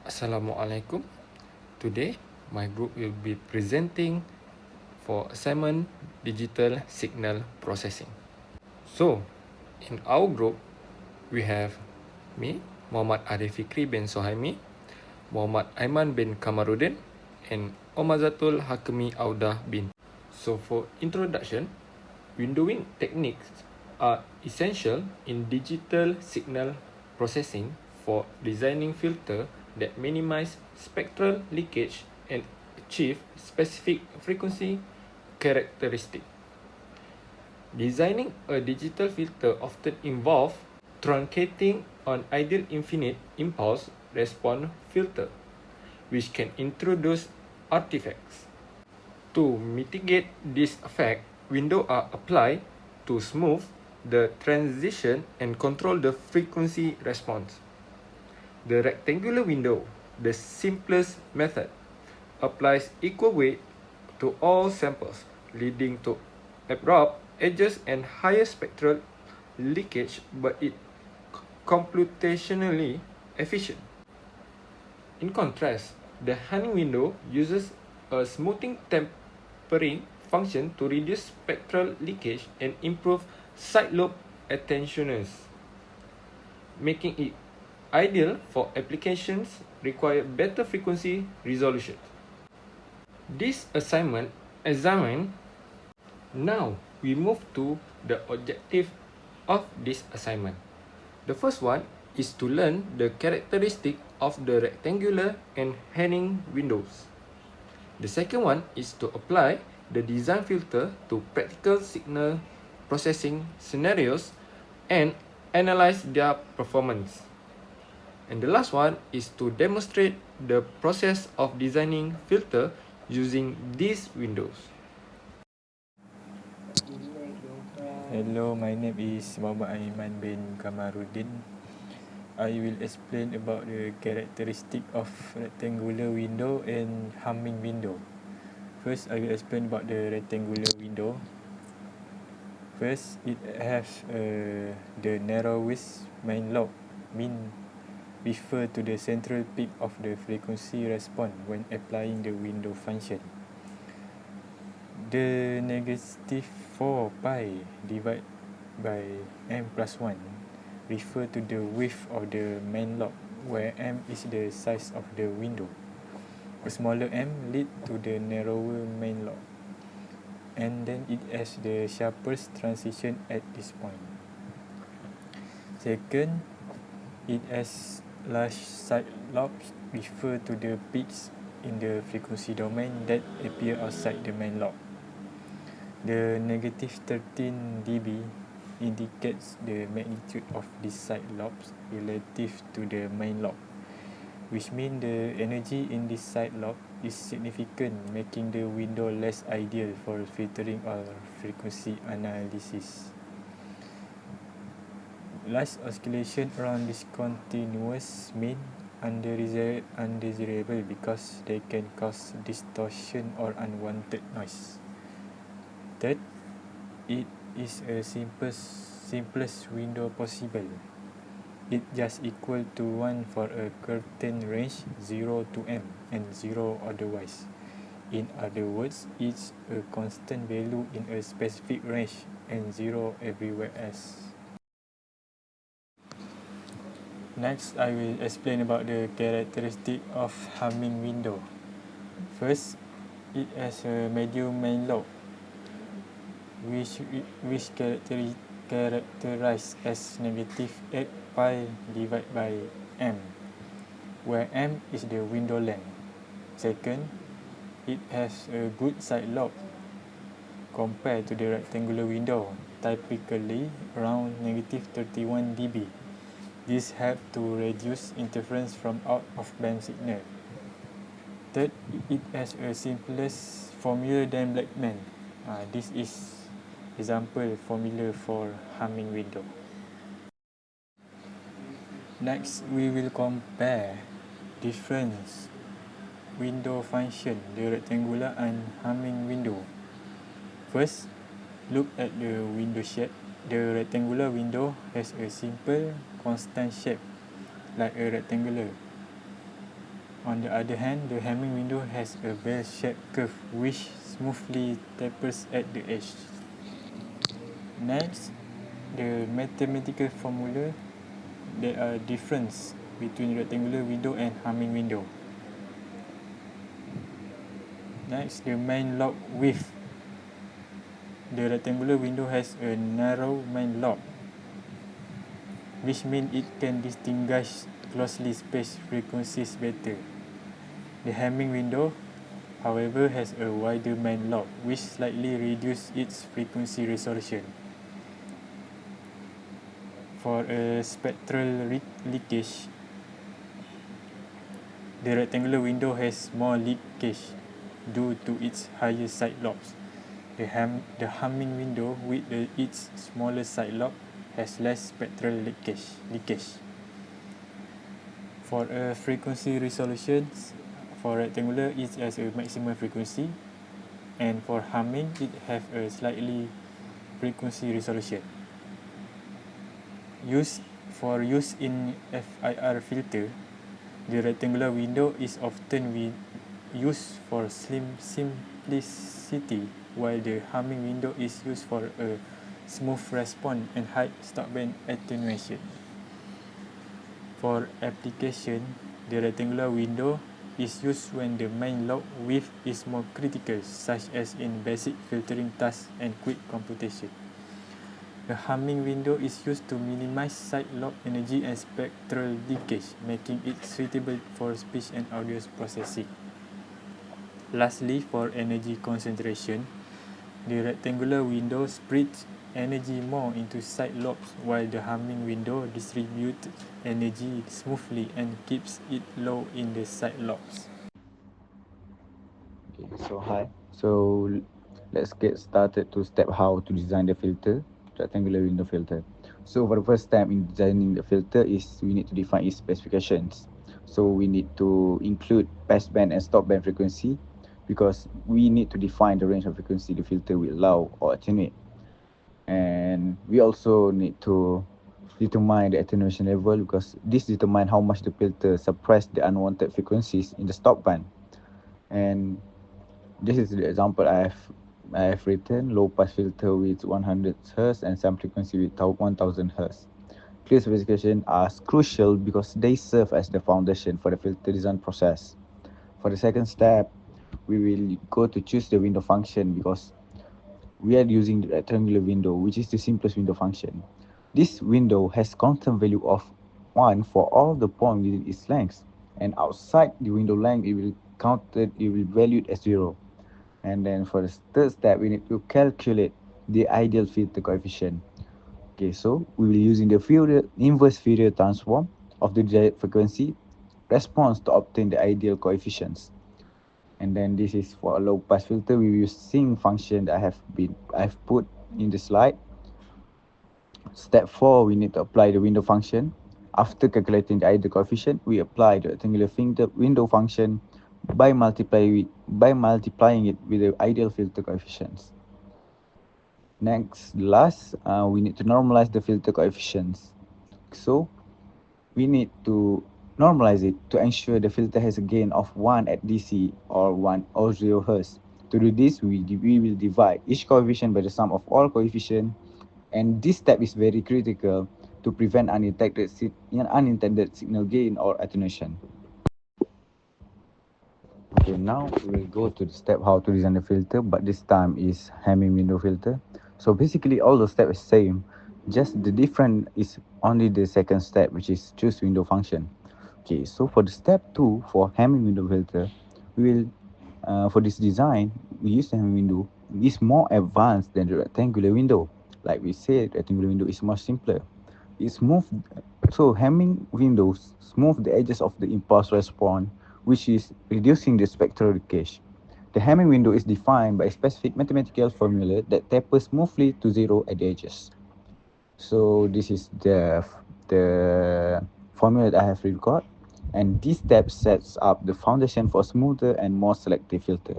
Assalamualaikum. Today, my group will be presenting for assignment digital signal processing. So, in our group, we have me, Muhammad Arif FIKRIE bin SOHAIMI, Muhammad Aiman bin KAMARUDDIN, and OMARZATUL HAQEMI AUDAH bin. So, for introduction, windowing techniques are essential in digital signal processing for designing filter that minimize spectral leakage and achieve specific frequency characteristic. Designing a digital filter often involves truncating an ideal infinite impulse response filter, which can introduce artifacts. To mitigate this effect, windows are applied to smooth the transition and control the frequency response. The rectangular window, the simplest method, applies equal weight to all samples, leading to abrupt edges and higher spectral leakage, but it computationally efficient. In contrast, the Honey window uses a smoothing tempering function to reduce spectral leakage and improve side lobe attenuators, making it ideal for applications require better frequency resolution. This assignment examined. Now we move to the objective of this assignment. The first one is to learn the characteristic of the rectangular and Henning windows. The second one is to apply the design filter to practical signal processing scenarios and analyze their performance. And the last one is to demonstrate the process of designing filter using these windows. Hello, my name is Muhammad Aiman bin KAMARUDDIN. I will explain about the characteristic of rectangular window and humming window. First, I will explain about the rectangular window. First, it has the narrowest main lobe, mean refer to the central peak of the frequency response when applying the window function. The negative 4 pi divided by m plus 1 refer to the width of the main lobe, where m is the size of the window. A smaller m lead to the narrower main lobe, and then it has the sharpest transition at this point. Second, it has large side lobes, refer to the peaks in the frequency domain that appear outside the main lobe. The negative 13 dB indicates the magnitude of these side lobes relative to the main lobe, which means the energy in this side lobe is significant, making the window less ideal for filtering or frequency analysis. Large oscillation around this continuous mean undesirable because they can cause distortion or unwanted noise. Third, it is a simplest window possible. It just equal to 1 for a curtain range 0 to m and 0 otherwise. In other words, it's a constant value in a specific range and 0 everywhere else. Next, I will explain about the characteristic of humming window. First, it has a medium main lobe, which characterized as negative 8 pi divided by m, where m is the window length. Second, it has a good side lobe compared to the rectangular window, typically around negative 31 dB. This helps to reduce interference from out-of-band signal. Third, it has a simplest formula than Blackman. This is example formula for humming window. Next, we will compare different window function, the rectangular and humming window. First, look at the window shape. The rectangular window has a simple constant shape like a rectangular. On the other hand, the Hamming window has a bell-shaped curve which smoothly tapers at the edge. Next, the mathematical formula. There are differences between rectangular window and Hamming window. Next, the main lobe width. The rectangular window has a narrow main lobe, which means it can distinguish closely spaced frequencies better. The Hamming window, however, has a wider main lobe, which slightly reduces its frequency resolution. For a spectral leakage, the rectangular window has more leakage due to its higher side lobes. The Hamming window, with its smaller side lobe, has less spectral leakage. For a frequency resolution, for rectangular it has a maximum frequency, and for Hamming it has a slightly frequency resolution. For use in FIR filter, the rectangular window is often used for simplicity, while the Hamming window is used for a smooth response and high stopband attenuation. For application, the rectangular window is used when the main lobe width is more critical, such as in basic filtering tasks and quick computation. The Hamming window is used to minimize side lobe energy and spectral leakage, making it suitable for speech and audio processing. Lastly, for energy concentration, the rectangular window spreads energy more into side lobes, while the Hamming window distributes energy smoothly and keeps it low in the side lobes. Okay, so hi. So let's get started to step how to design the filter, rectangular window filter. So for the first step in designing the filter is we need to define its specifications. So we need to include passband and stopband frequency because we need to define the range of frequency the filter will allow or attenuate. And we also need to determine the attenuation level because this determines how much the filter suppress the unwanted frequencies in the stopband. And this is the example I have written: low pass filter with 100 Hz and some frequency with 1000 Hz. Clear specifications are crucial because they serve as the foundation for the filter design process. For the second step, we will go to choose the window function because we are using the rectangular window, which is the simplest window function. This window has constant value of 1 for all the points within its length, and outside the window length, it will be valued as 0. And then for the third step, we need to calculate the ideal filter coefficient. Okay, so we will using the inverse Fourier transform of the desired frequency response to obtain the ideal coefficients. And then this is for a low pass filter. We use sing function that I've put in the slide. Step 4, we need to apply the window function. After calculating the ideal coefficient, we apply the rectangular window function by multiplying it with the ideal filter coefficients. Last, we need to normalize the filter coefficients. So we need to normalize it to ensure the filter has a gain of 1 at DC or 1 or 0 Hz. To do this, we will divide each coefficient by the sum of all coefficients, and this step is very critical to prevent unintended signal gain or attenuation. Okay, now we'll go to the step how to design the filter, but this time is Hamming window filter. So basically all the steps is same, just the difference is only the second step, which is choose window function. Okay, so for the step 2 for Hamming window filter, we will for this design we use the Hamming window. It's more advanced than the rectangular window. Like we said, rectangular window is much simpler. It's smooth. So Hamming windows smooth the edges of the impulse response, which is reducing the spectral leakage. The Hamming window is defined by a specific mathematical formula that tapers smoothly to 0 at the edges. So this is the formula that I have recorded, and this step sets up the foundation for a smoother and more selective filter.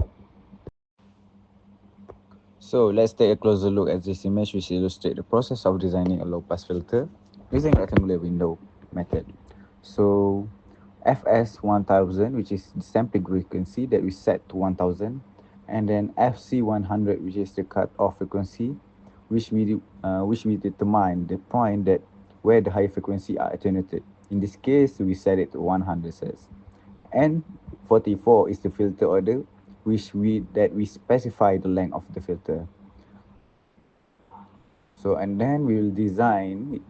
So let's take a closer look at this image, which illustrates the process of designing a low-pass filter using rectangular window method. So FS1000, which is the sampling frequency that we set to 1000, and then FC100, which is the cut-off frequency, which we determine the point that where the high frequency are attenuated. In this case, we set it to 100 Hz. N44 is the filter order, we specify the length of the filter. So and then we will design,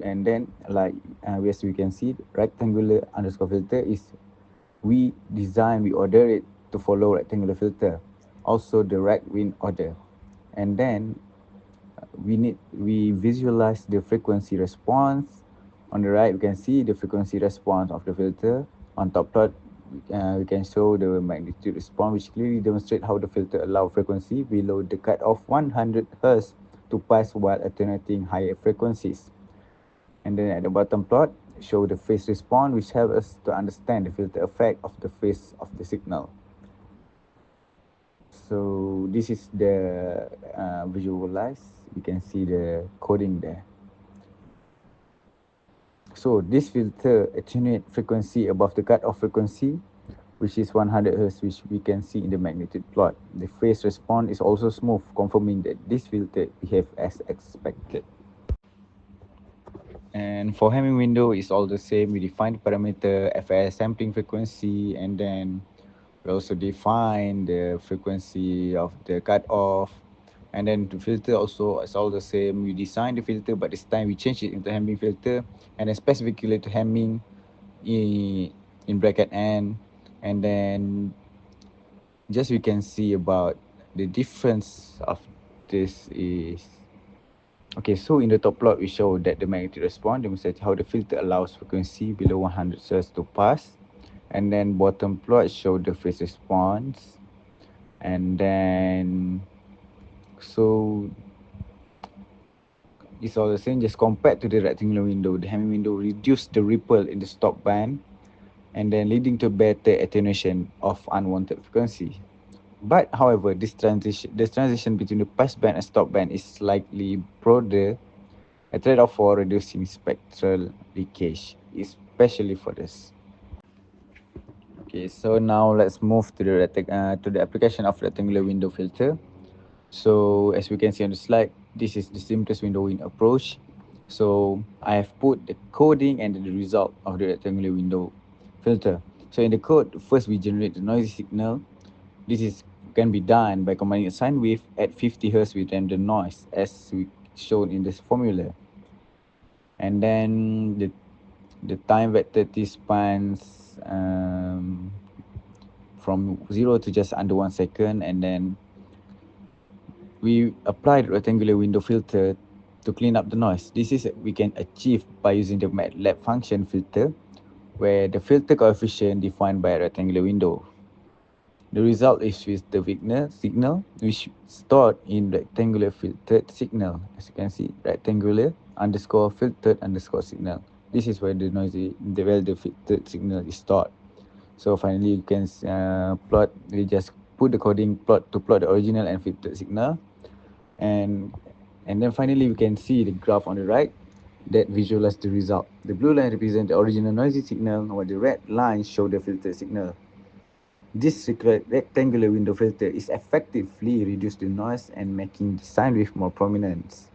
and then as we can see, rectangular underscore filter is we order it to follow rectangular filter, also the right wing order, and then we visualize the frequency response. On the right, we can see the frequency response of the filter. On top plot, we can show the magnitude response, which clearly demonstrate how the filter allow frequency below the cutoff 100 Hz to pass while attenuating higher frequencies. And then at the bottom plot, show the phase response, which helps us to understand the filter effect of the phase of the signal. So this is the visualize. You can see the coding there. So this filter attenuate frequency above the cutoff frequency, which is 100 Hz, which we can see in the magnitude plot. The phase response is also smooth, confirming that this filter behave as expected. And for Hamming window, it's all the same. We define the parameter FS sampling frequency, and then we also define the frequency of the cutoff. And then the filter also is all the same. We design the filter, but this time we change it into Hamming filter, and then specifically to Hamming in bracket N. And then just we can see about the difference of this is, okay, so in the top plot we show that the magnitude response demonstrates how the filter allows frequency below 100 Hz to pass, and then bottom plot show the phase response. And then so it's all the same, just compared to the rectangular window. The Hamming window reduced the ripple in the stop band, and then leading to better attenuation of unwanted frequency. But however, this transition between the pass band and stop band is slightly broader, a trade-off for reducing spectral leakage, especially for this. Okay, so now let's move to the application of rectangular window filter. So as we can see on the slide, this is the simplest windowing approach. So I have put the coding and the result of the rectangular window filter. So in the code, first we generate the noisy signal. This can be done by combining a sine wave at 50 Hz with random noise, as we shown in this formula. And then the time vector T spans from 0 to just under 1 second, and then we apply the rectangular window filter to clean up the noise. This is we can achieve by using the MATLAB function filter, where the filter coefficient defined by a rectangular window. The result is with the signal which stored in rectangular filtered signal. As you can see, rectangular underscore filtered underscore signal. This is where the filtered signal is stored. So finally, you can plot. We just put the coding plot to plot the original and filtered signal, and then finally we can see the graph on the right that visualize the result. The blue line represents the original noisy signal, while the red line show the filtered signal. This rectangular window filter is effectively reduced the noise and making the sine wave more prominent.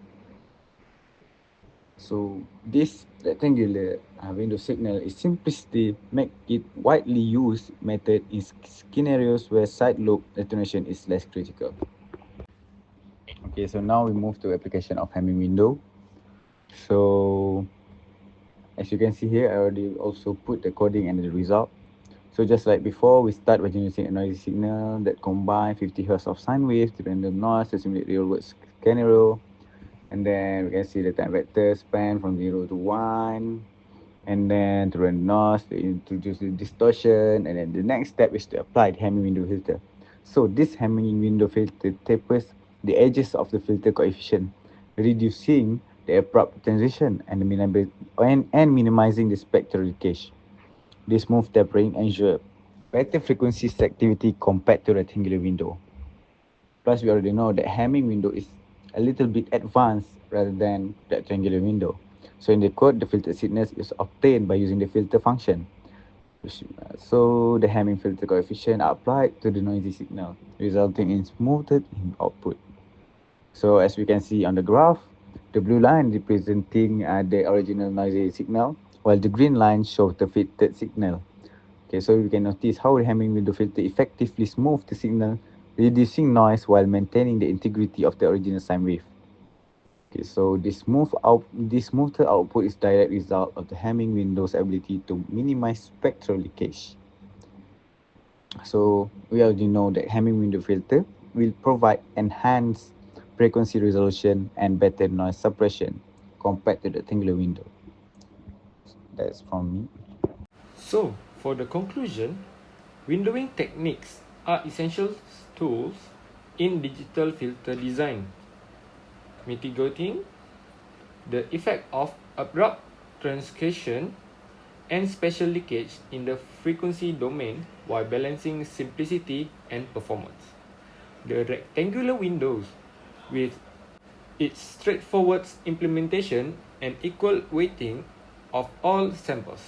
So this rectangular window signal is simplicity make it widely used method in scenarios where side lobe attenuation is less critical. Okay, so now we move to application of Hamming window. So as you can see here, I already also put the coding and the result. So just like before, we start by generating a noisy signal that combine 50 Hz of sine wave to random noise to simulate real world scenario. And then we can see the time vector span from 0 to 1. And then to random noise, to introduce the distortion. And then the next step is to apply the Hamming window filter. So this Hamming window filter tapers the edges of the filter coefficient, reducing the abrupt transition and minimizing the spectral leakage. This smooth tapering ensures better frequency selectivity compared to rectangular window. Plus, we already know that Hamming window is a little bit advanced rather than rectangular window. So in the code, the filtered signal is obtained by using the filter function. So the Hamming filter coefficient are applied to the noisy signal, resulting in smoothed in output. So as we can see on the graph, the blue line representing the original noisy signal, while the green line shows the filtered signal. Okay, so we can notice how the Hamming window filter effectively smooths the signal, reducing noise while maintaining the integrity of the original sine wave. Okay, so this smoother output is direct result of the Hamming window's ability to minimize spectral leakage. So we already know that Hamming window filter will provide enhanced frequency resolution and better noise suppression compared to the rectangular window. That's from me. So, for the conclusion, windowing techniques are essential tools in digital filter design, mitigating the effect of abrupt transcation and spatial leakage in the frequency domain while balancing simplicity and performance. The rectangular windows, with its straightforward implementation and equal weighting of all samples,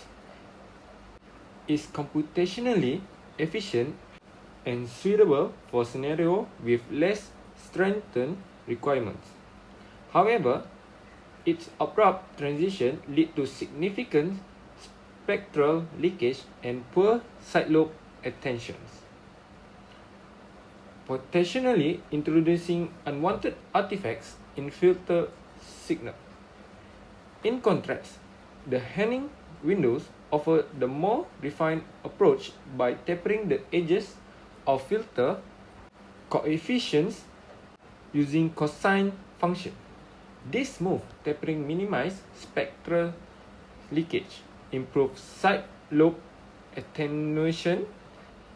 is computationally efficient and suitable for scenarios with less stringent requirements. However, its abrupt transition lead to significant spectral leakage and poor side lobe attentions, potentially introducing unwanted artifacts in filter signal. In contrast, the Hamming windows offer the more refined approach by tapering the edges of filter coefficients using cosine function. This smooth tapering minimizes spectral leakage, improves side lobe attenuation,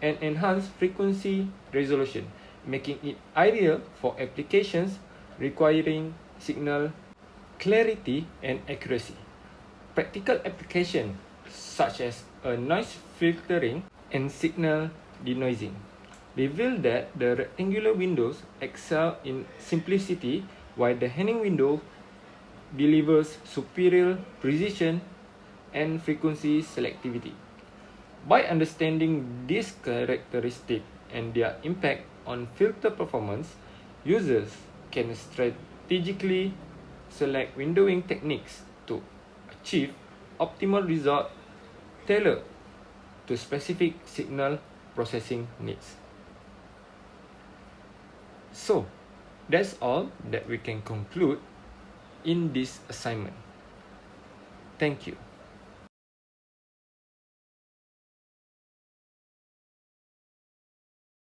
and enhances frequency resolution, making it ideal for applications requiring signal clarity and accuracy. Practical applications such as noise filtering and signal denoising reveal that the rectangular windows excel in simplicity, while the Hamming window delivers superior precision and frequency selectivity. By understanding these characteristics and their impact on filter performance, users can strategically select windowing techniques to achieve optimal results tailored to specific signal processing needs. So, that's all that we can conclude in this assignment. Thank you.